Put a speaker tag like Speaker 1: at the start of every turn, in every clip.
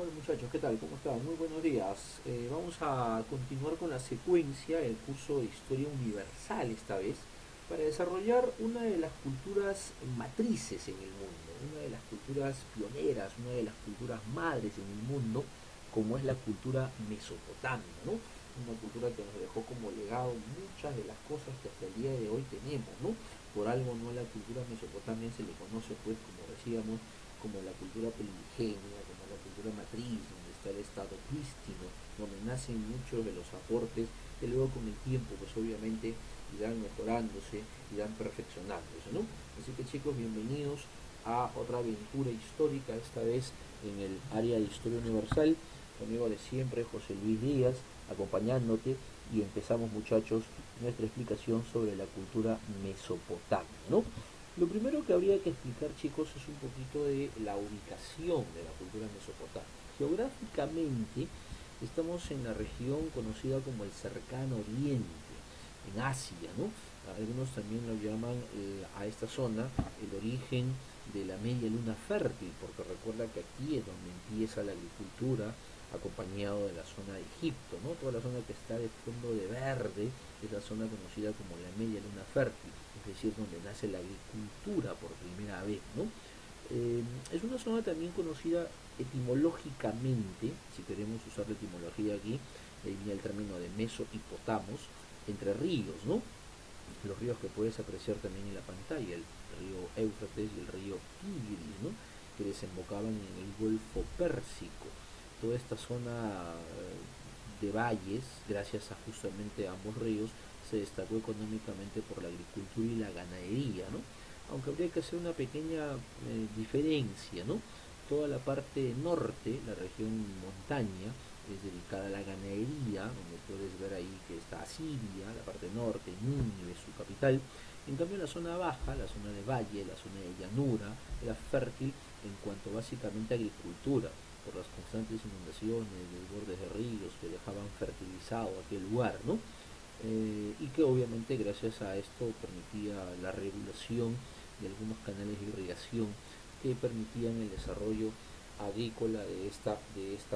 Speaker 1: Hola muchachos, ¿qué tal? ¿Cómo están? Muy buenos días. Vamos a continuar con la secuencia, el curso de Historia Universal esta vez, para desarrollar una de las culturas matrices en el mundo, una de las culturas pioneras, una de las culturas madres en el mundo, como es la cultura mesopotámica, ¿no? Una cultura que nos dejó como legado muchas de las cosas que hasta el día de hoy tenemos, ¿no? Por algo no a la cultura mesopotamia se le conoce, pues, como decíamos, como la cultura primigenia, como la cultura matriz, donde está el estado prístino, donde nacen muchos de los aportes que luego con el tiempo, pues obviamente irán mejorándose, irán perfeccionándose, ¿no? Así que chicos, bienvenidos a otra aventura histórica, esta vez en el área de historia universal, conmigo de siempre, José Luis Díaz, acompañándote, y empezamos muchachos nuestra explicación sobre la cultura mesopotamia, ¿no? Lo primero que habría que explicar, chicos, es un poquito de la ubicación de la cultura mesopotámica. Geográficamente, estamos en la región conocida como el Cercano Oriente, en Asia, ¿no? Algunos también lo llaman a esta zona el origen de la media luna fértil, porque recuerda que aquí es donde empieza la agricultura, acompañado de la zona de Egipto, ¿no? Toda la zona que está de fondo de verde es la zona conocida como la media luna fértil, es decir, donde nace la agricultura por primera vez, ¿no? Es una zona también conocida etimológicamente, si queremos usar la etimología aquí, viene el término de meso y potamos, entre ríos, ¿no? Los ríos que puedes apreciar también en la pantalla, el río Éufrates y el río Tigris, ¿no? Que desembocaban en el Golfo Pérsico. Toda esta zona de valles, gracias a justamente a ambos ríos, se destacó económicamente por la agricultura y la ganadería, ¿no? Aunque habría que hacer una pequeña diferencia, ¿no? Toda la parte norte, la región montaña, es dedicada a la ganadería, donde puedes ver ahí que está Asiria, la parte norte, Nínive, su capital. En cambio, la zona baja, la zona de valle, la zona de llanura, era fértil en cuanto básicamente a agricultura, por las constantes inundaciones, desbordes de ríos que dejaban fertilizado aquel lugar, ¿no? Y que obviamente gracias a esto permitía la regulación de algunos canales de irrigación que permitían el desarrollo agrícola de esta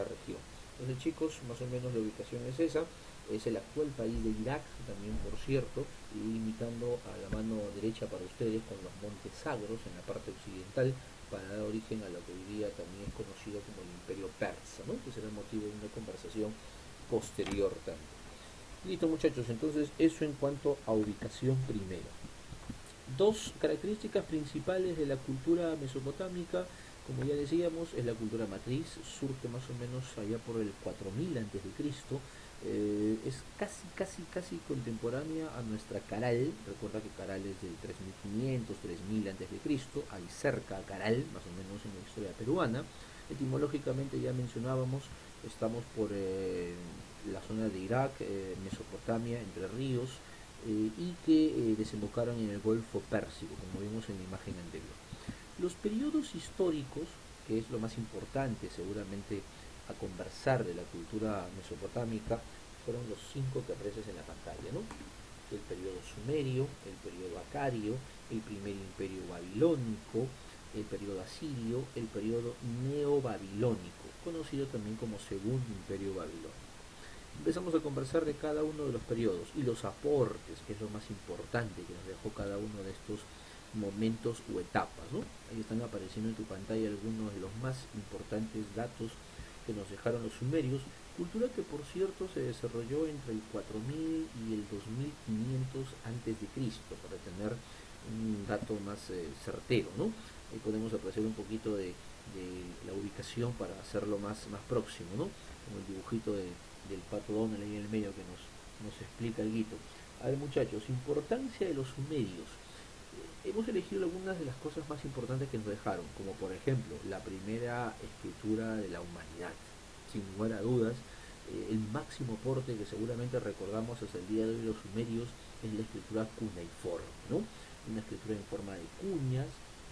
Speaker 1: región. Entonces chicos, más o menos la ubicación es esa, es el actual país de Irak, también por cierto, y limitando a la mano derecha para ustedes con los montes Sagros en la parte occidental, para dar origen a lo que hoy día también es conocido como el Imperio Persa, ¿no? Que será motivo de una conversación posterior también. Listo muchachos, entonces eso en cuanto a ubicación primero. Dos características principales de la cultura mesopotámica, como ya decíamos, es la cultura matriz, surge más o menos allá por el 4000 antes de Cristo, es casi contemporánea a nuestra Caral. Recuerda que Caral es del 3500, 3000 antes de Cristo, ahí cerca a Caral, más o menos en la historia peruana. Etimológicamente ya mencionábamos, estamos por la zona de Irak, Mesopotamia, Entre Ríos, y que desembocaron en el Golfo Pérsico, como vimos en la imagen anterior. Los periodos históricos, que es lo más importante seguramente a conversar de la cultura mesopotámica, fueron los cinco que aprecias en la pantalla, ¿no? El periodo sumerio, el periodo acario, el primer imperio babilónico, el periodo asirio, el periodo neobabilónico, conocido también como segundo imperio babilónico. Empezamos a conversar de cada uno de los periodos y los aportes, que es lo más importante que nos dejó cada uno de estos momentos o etapas, ¿no? Ahí están apareciendo en tu pantalla algunos de los más importantes datos que nos dejaron los sumerios, cultura que por cierto se desarrolló entre el 4000 y el 2500 antes de Cristo, para tener un dato más certero, ¿no? Ahí podemos apreciar un poquito de la ubicación para hacerlo más próximo, ¿no? Como el dibujito del pato Donald ahí en el medio que nos explica el guito. A ver muchachos, importancia de los sumerios. Hemos elegido algunas de las cosas más importantes que nos dejaron, como por ejemplo la primera escritura de la humanidad. Sin lugar a dudas, el máximo aporte que seguramente recordamos hasta el día de hoy los sumerios es la escritura cuneiforme, ¿no? Una escritura en forma de cuñas,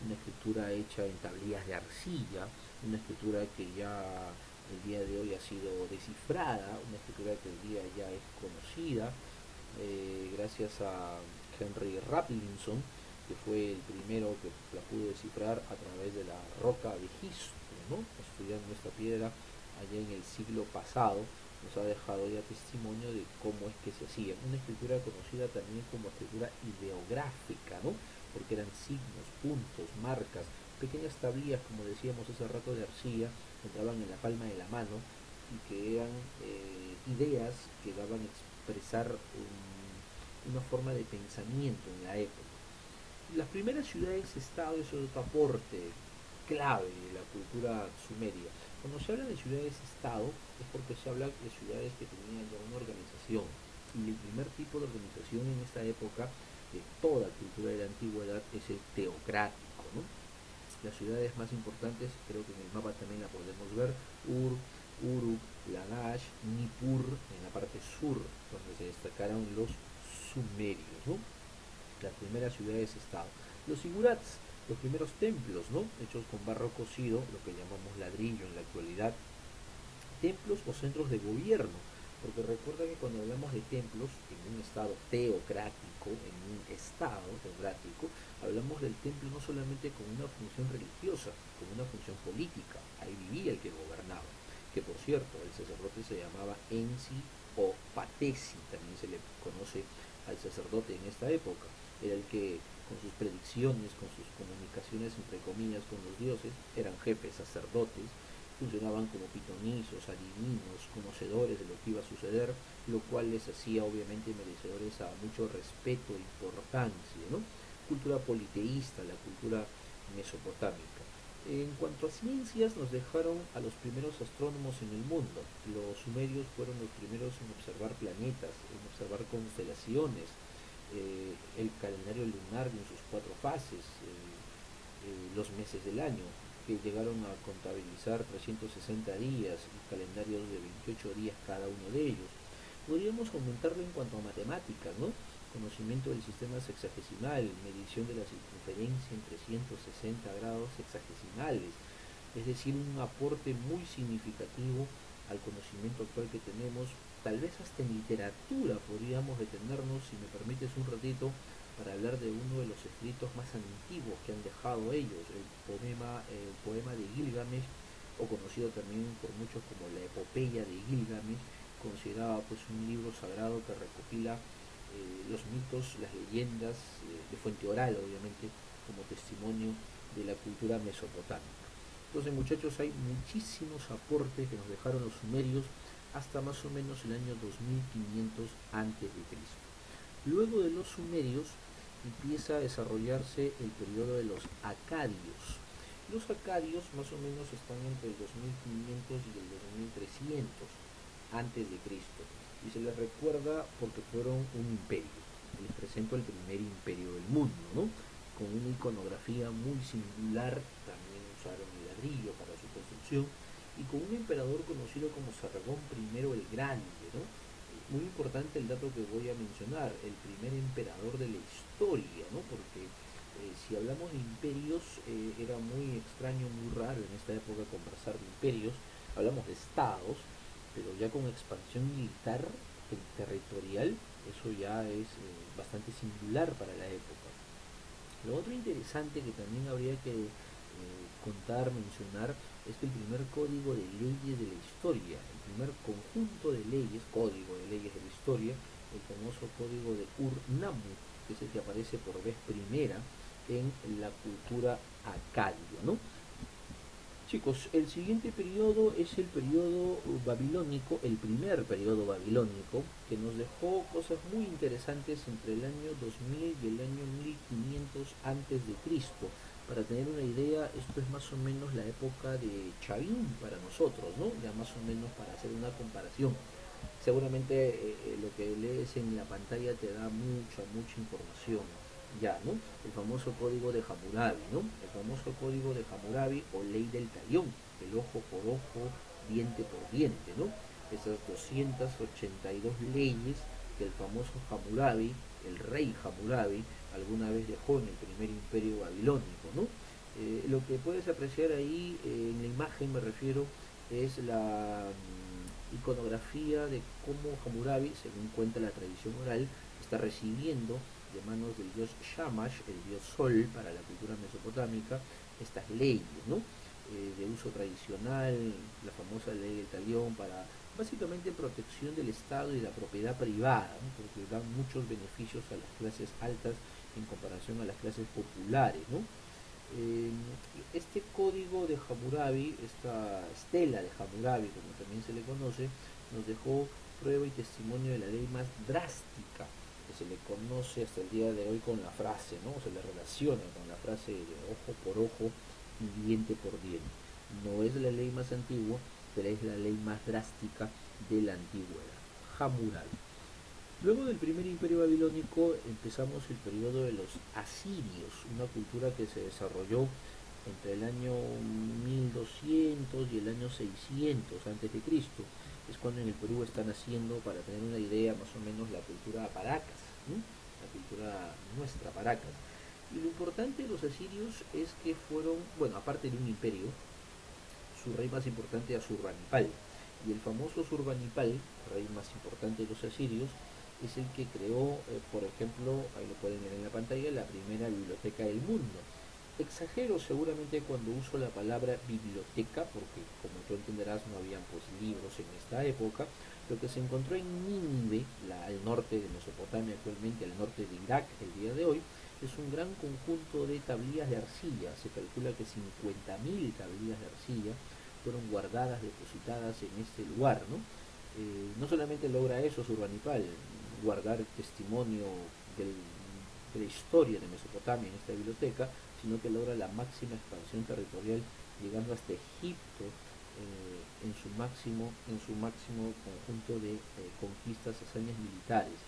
Speaker 1: una escritura hecha en tablillas de arcilla, una escritura que ya el día de hoy ha sido descifrada, una escritura que hoy día ya es conocida, gracias a Henry Raplinson, que fue el primero que la pudo descifrar a través de la roca de Gisto, ¿no? Estudiando esta piedra allá en el siglo pasado, nos ha dejado ya testimonio de cómo es que se hacía. Una escritura conocida también como escritura ideográfica, ¿no? Porque eran signos, puntos, marcas, pequeñas tablillas, como decíamos hace rato, de arcilla, que entraban en la palma de la mano y que eran ideas que daban a expresar una forma de pensamiento en la época. Las primeras ciudades-estado es otro aporte clave de la cultura sumeria. Cuando se habla de ciudades-estado es porque se habla de ciudades que tenían ya una organización. Y el primer tipo de organización en esta época de toda cultura de la antigüedad es el teocrático, ¿no? Las ciudades más importantes, creo que en el mapa también la podemos ver: Ur, Uruk, Lagash, Nippur en la parte sur, donde se destacaron los sumerios, ¿no? Las primeras ciudades-estado. Los sigurats, los primeros templos, ¿no? Hechos con barro cocido, lo que llamamos ladrillo en la actualidad, templos o centros de gobierno, porque recuerda que cuando hablamos de templos en un estado teocrático, en un estado teocrático, hablamos del templo no solamente con una función religiosa, con una función política, ahí vivía el que gobernaba, que por cierto, el sacerdote se llamaba Ensi o Patesi, también se le conoce al sacerdote en esta época, era el que con sus predicciones, con sus comunicaciones entre comillas con los dioses, eran jefes, sacerdotes, funcionaban como pitonizos, adivinos, conocedores de lo que iba a suceder, lo cual les hacía obviamente merecedores a mucho respeto e importancia, ¿no? Cultura politeísta, la cultura mesopotámica. En cuanto a ciencias, nos dejaron a los primeros astrónomos en el mundo. Los sumerios fueron los primeros en observar planetas, en observar constelaciones, el calendario lunar en sus cuatro fases, los meses del año, que llegaron a contabilizar 360 días y calendarios de 28 días cada uno de ellos. Podríamos aumentarlo en cuanto a matemáticas, ¿no? Conocimiento del sistema sexagesimal, medición de la circunferencia en 360 grados sexagesimales, es decir, un aporte muy significativo al conocimiento actual que tenemos. Tal vez hasta en literatura podríamos detenernos, si me permites un ratito, para hablar de uno de los escritos más antiguos que han dejado ellos, el poema de Gilgamesh, o conocido también por muchos como la epopeya de Gilgamesh, considerado pues un libro sagrado que recopila los mitos, las leyendas, de fuente oral obviamente, como testimonio de la cultura mesopotámica. Entonces, muchachos, hay muchísimos aportes que nos dejaron los sumerios hasta más o menos el año 2500 antes de Cristo. Luego de los sumerios empieza a desarrollarse el periodo de los acadios. Los acadios más o menos están entre el 2500 y el 2300 antes de Cristo, y se les recuerda porque fueron un imperio. Les presento el primer imperio del mundo, ¿no? Con una iconografía muy singular, también usaron el ladrillo para su construcción, y con un emperador conocido como Sargón I el Grande, ¿no? Muy importante el dato que voy a mencionar, el primer emperador de la historia, ¿no? Porque si hablamos de imperios, era muy extraño, muy raro en esta época conversar de imperios. Hablamos de estados, pero ya con expansión militar territorial, eso ya es bastante singular para la época. Lo otro interesante que también habría que contar, mencionar, es que el primer código de leyes de la historia, el primer conjunto de leyes, código de leyes de la historia, el famoso código de Ur-Nammu, que es el que aparece por vez primera en la cultura acadia, ¿no? Chicos, el siguiente periodo es el periodo babilónico, el primer periodo babilónico, que nos dejó cosas muy interesantes entre el año 2000 y el año 1500 antes de Cristo. Para tener una idea, esto es más o menos la época de Chavín para nosotros, ¿no? Ya más o menos para hacer una comparación. Seguramente lo que lees en la pantalla te da mucha información, ya, ¿no? El famoso código de Hammurabi, ¿no? El famoso código de Hammurabi o ley del talión, el ojo por ojo, diente por diente, ¿no? Esas 282 leyes que el famoso Hammurabi, el rey Hammurabi, alguna vez dejó en el primer imperio babilónico, ¿no? Lo que puedes apreciar ahí, en la imagen me refiero, es la iconografía de cómo Hammurabi, según cuenta la tradición oral, está recibiendo de manos del dios Shamash, el dios Sol para la cultura mesopotámica, estas leyes, ¿no? de uso tradicional, la famosa ley del talión, para básicamente protección del Estado y la propiedad privada, ¿no? Porque dan muchos beneficios a las clases altas en comparación a las clases populares, ¿no? Eh, este código de Hammurabi, esta estela de Hammurabi, como también se le conoce, nos dejó prueba y testimonio de la ley más drástica que se le conoce hasta el día de hoy con la frase, ¿no? Se le relaciona con la frase de ojo por ojo y diente por diente. No es la ley más antigua, pero es la ley más drástica de la antigüedad. Hammurabi. Luego del primer imperio babilónico empezamos el periodo de los asirios, una cultura que se desarrolló entre el año 1200 y el año 600 antes de Cristo. Es cuando en el Perú están haciendo, para tener una idea, más o menos la cultura Paracas, ¿no? La cultura nuestra, Paracas. Y lo importante de los asirios es que fueron, bueno, aparte de un imperio, su rey más importante era Surbanipal. Y el famoso Surbanipal, rey más importante de los asirios, es el que creó, por ejemplo, ahí lo pueden ver en la pantalla, la primera biblioteca del mundo. Exagero seguramente cuando uso la palabra biblioteca, porque como tú entenderás no habían pues libros en esta época. Lo que se encontró en Nínive, al norte de Mesopotamia actualmente, al norte de Irak el día de hoy, es un gran conjunto de tablillas de arcilla. Se calcula que 50.000 tablillas de arcilla fueron guardadas, depositadas en este lugar, ¿no? No solamente logra eso Surbanipal, guardar testimonio del, de la historia de Mesopotamia en esta biblioteca, sino que logra la máxima expansión territorial, llegando hasta Egipto en su máximo conjunto de conquistas, hazañas militares.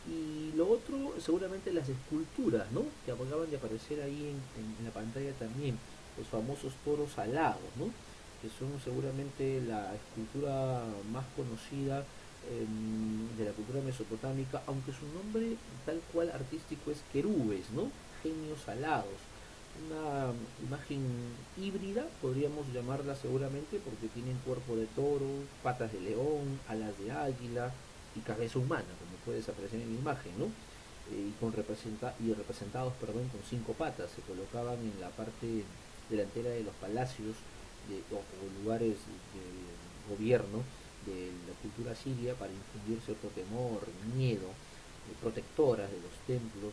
Speaker 1: Y lo otro, seguramente las esculturas, ¿no? Que acaban de aparecer ahí en la pantalla también, los famosos toros alados, ¿no? Que son seguramente la escultura más conocida de la cultura mesopotámica, aunque su nombre tal cual artístico es querubes, ¿no? Genios alados. Una imagen híbrida, podríamos llamarla seguramente, porque tienen cuerpo de toro, patas de león, alas de águila y cabeza humana, como puedes apreciar en la imagen, ¿no? Y representados, perdón, con 5 patas, se colocaban en la parte delantera de los palacios o lugares de gobierno de la cultura siria para infundir cierto temor, miedo, protectoras de los templos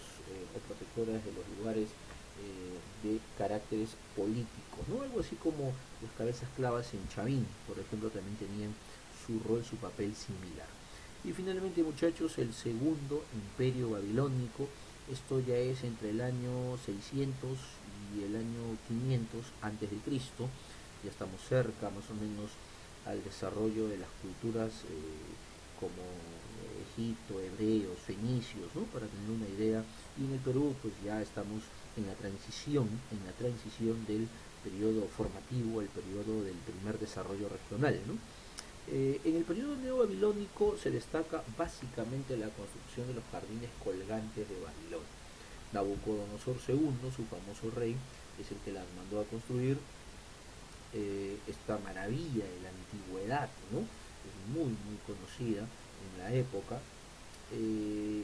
Speaker 1: o protectoras de los lugares de caracteres políticos, ¿no? Algo así como los cabezas clavas en Chavín, por ejemplo, también tenían su rol, su papel similar. Y finalmente, muchachos, el segundo imperio babilónico, esto ya es entre el año 600 y el año 500 antes de Cristo. Ya estamos cerca más o menos al desarrollo de las culturas como Egipto, hebreos, fenicios, ¿no? Para tener una idea. Y en el Perú pues ya estamos en la transición del periodo formativo, el periodo del primer desarrollo regional, ¿no? En el periodo neobabilónico se destaca básicamente la construcción de los jardines colgantes de Babilonia. Nabucodonosor II, su famoso rey, es el que las mandó a construir, esta maravilla de la antigüedad, ¿no? Es muy conocida en la época. Y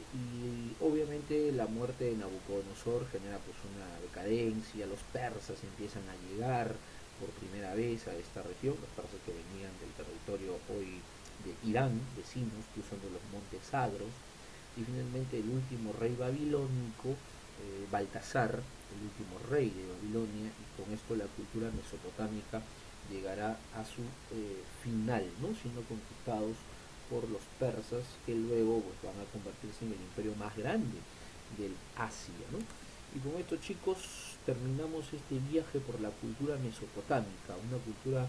Speaker 1: obviamente la muerte de Nabucodonosor genera pues una decadencia, los persas empiezan a llegar por primera vez a esta región, los persas que venían del territorio hoy de Irán, vecinos, cruzando los montes Sagros, y finalmente el último rey babilónico, Baltasar, el último rey de Babilonia, y con esto la cultura mesopotámica llegará a su final, ¿no? Siendo conquistados por los persas, que luego pues, van a convertirse en el imperio más grande del Asia, ¿no? Y con esto, chicos, terminamos este viaje por la cultura mesopotámica, una cultura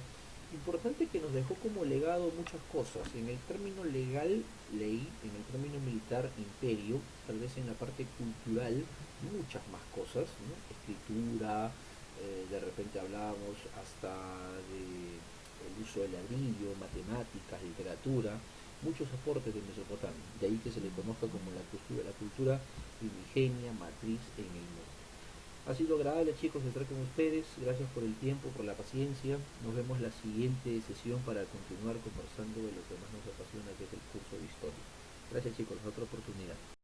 Speaker 1: importante que nos dejó como legado muchas cosas. En el término legal, ley; en el término militar, imperio; tal vez en la parte cultural, muchas más cosas, ¿no? Escritura, de repente hablábamos hasta de el uso del ladrillo, matemáticas, literatura, muchos aportes de Mesopotamia, de ahí que se le conozca como la cultura primigenia, matriz en el mundo. Ha sido agradable, chicos, estar con ustedes. Gracias por el tiempo, por la paciencia. Nos vemos la siguiente sesión para continuar conversando de lo que más nos apasiona, que es el curso de historia. Gracias, chicos, otra oportunidad.